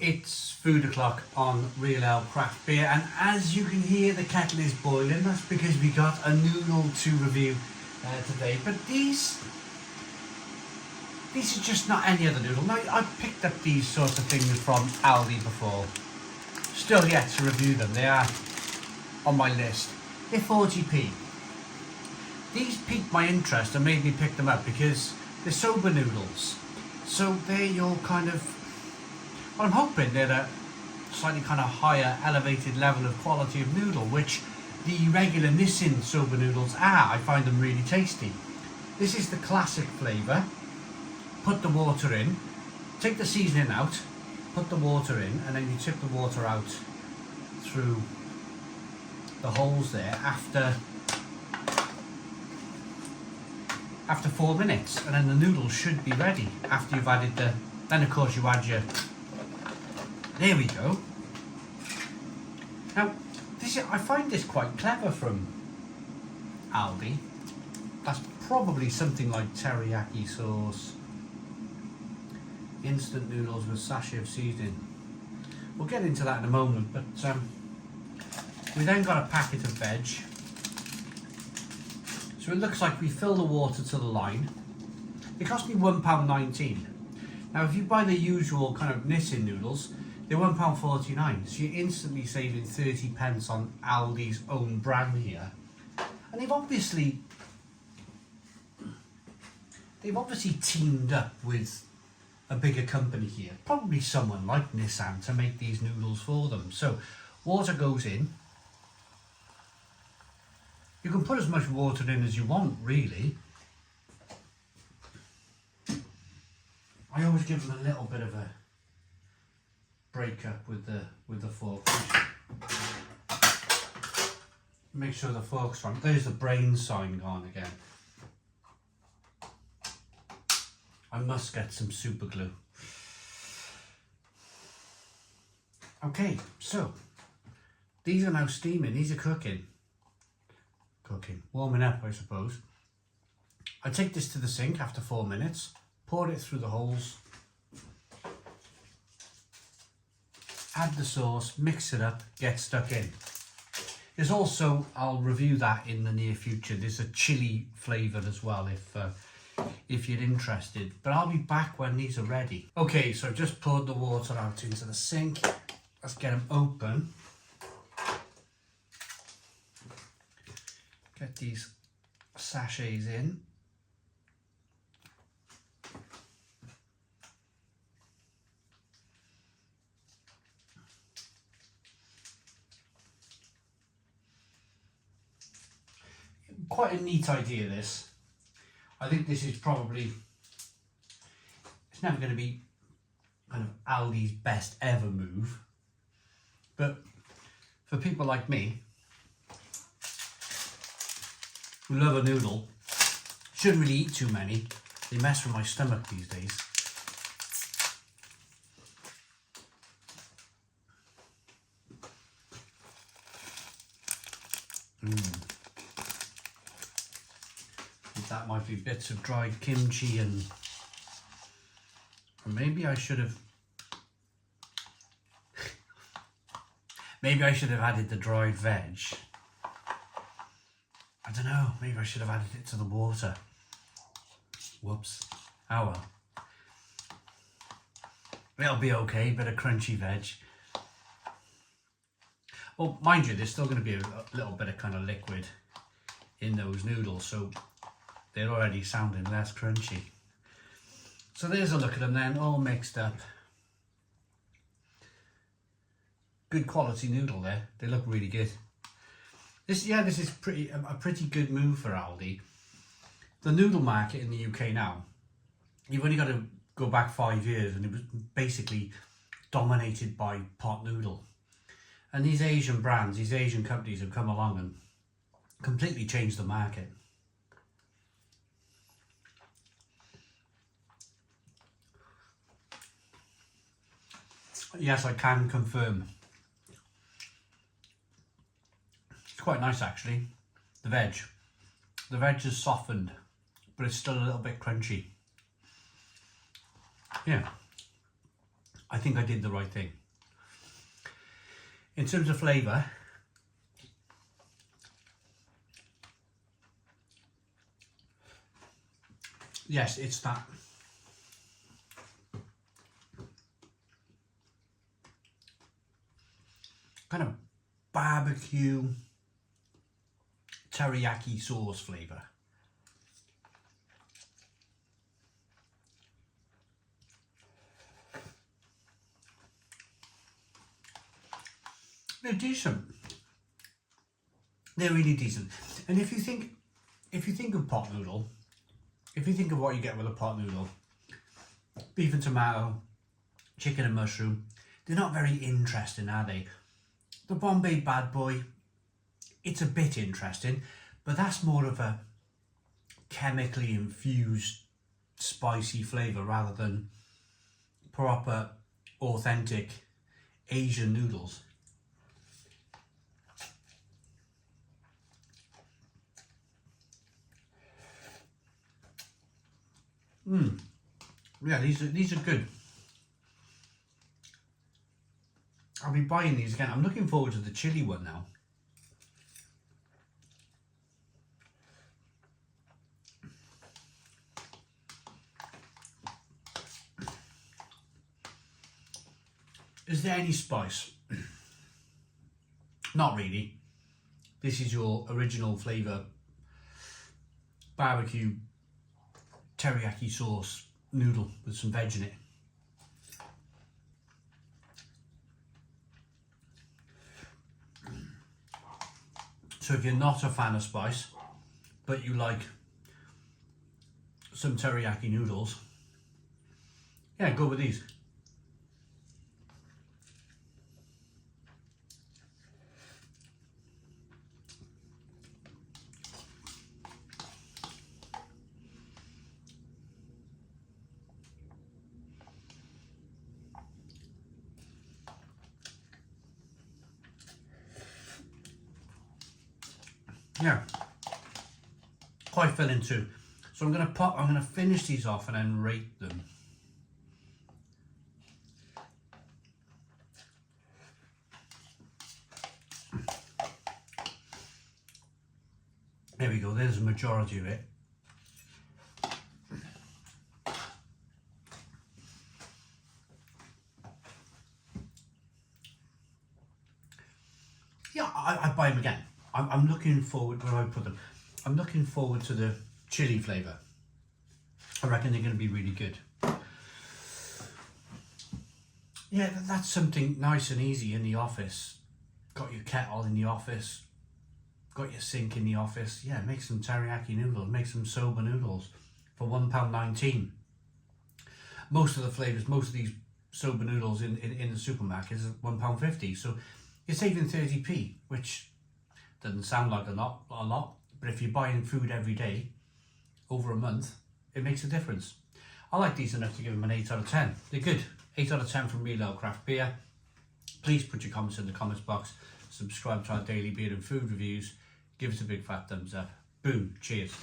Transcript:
It's food o'clock on Real Ale Craft Beer, and as you can hear, the kettle is boiling. That's because we got a noodle to review today. But these are just not any other noodle. Now, I've picked up these sorts of things from Aldi before. Still yet to review them. They are on my list. They're 40p. These piqued my interest and made me pick them up because they're Soba Noodles. So they're your kind of, well, I'm hoping they're a slightly kind of higher elevated level of quality of noodle, which the regular Nissin Soba Noodles are. I find them really tasty. This is the classic flavour. Put the water in, take the seasoning out, put the water in, and then you tip the water out through the holes there after 4 minutes, and then the noodles should be ready after you've added the, then of course you add your, there we go. Now I find this quite clever from Aldi. That's probably something like teriyaki sauce, instant noodles with sachet of seasoning. We'll get into that in a moment, but we then got a packet of veg. So it looks like we fill the water to the line. It cost me £1.19. Now if you buy the usual kind of Nissin noodles, they're £1.49. So you're instantly saving 30p on Aldi's own brand here. And they've obviously teamed up with a bigger company here, probably someone like Nissan, to make these noodles for them. So water goes in. You can put as much water in as you want, really. I always give them a little bit of a break up with the fork. Make sure the fork's right. There's the brain sign gone again. I must get some super glue. Okay, so these are now steaming. These are cooking, warming up, I suppose. I take this to the sink after 4 minutes, pour it through the holes, add the sauce, mix it up, get stuck in. There's also, I'll review that in the near future, there's a chili flavour as well if you're interested, but I'll be back when these are ready. Okay, so I've just poured the water out into the sink. Let's get them open. Get these sachets in. Quite a neat idea, this. I think this is probably, it's never going to be kind of Aldi's best ever move, but for people like me who love a noodle, shouldn't really eat too many, they mess with my stomach these days. That might be bits of dried kimchi, and or maybe I should have added the dried veg. I don't know, maybe I should have added it to the water. Whoops. Oh well. It'll be okay, bit of crunchy veg. Well, mind you, there's still going to be a little bit of kind of liquid in those noodles, so they're already sounding less crunchy. So there's a look at them then, all mixed up. Good quality noodle there. They look really good. This is a pretty good move for Aldi. The noodle market in the UK now, you've only got to go back 5 years and it was basically dominated by pot noodle. And these Asian brands, these Asian companies have come along and completely changed the market. Yes, I can confirm. It's quite nice actually. The veg is softened, but it's still a little bit crunchy. Yeah, I think I did the right thing. In terms of flavour, yes, it's that kind of barbecue teriyaki sauce flavour. They're decent. They're really decent. And if you think of pot noodle, if you think of what you get with a pot noodle, beef and tomato, chicken and mushroom, they're not very interesting, are they? The Bombay Bad Boy, it's a bit interesting, but that's more of a chemically infused spicy flavour rather than proper, authentic Asian noodles. Yeah, these are good. I'll be buying these again. I'm looking forward to the chili one now. Is there any spice? Not really. This is your original flavour barbecue teriyaki sauce noodle with some veg in it. So if you're not a fan of spice, but you like some teriyaki noodles, yeah, go with these. Yeah, quite filling too. So I'm gonna finish these off and then rate them. There we go, there's a majority of it. Yeah, I'd buy them again. I'm looking forward, where do I put them? I'm looking forward to the chili flavour. I reckon they're going to be really good. Yeah, that's something nice and easy in the office. Got your kettle in the office, got your sink in the office. Yeah, make some teriyaki noodles, make some soba noodles for £1.19. Most of the flavours, most of these soba noodles in the supermarket is £1.50. So you're saving 30p, which doesn't sound like a lot, but if you're buying food every day, over a month, it makes a difference. I like these enough to give them an 8 out of 10. They're good. 8 out of 10 from Real Ale Craft Beer. Please put your comments in the comments box. Subscribe to our daily beer and food reviews. Give us a big fat thumbs up. Boom. Cheers.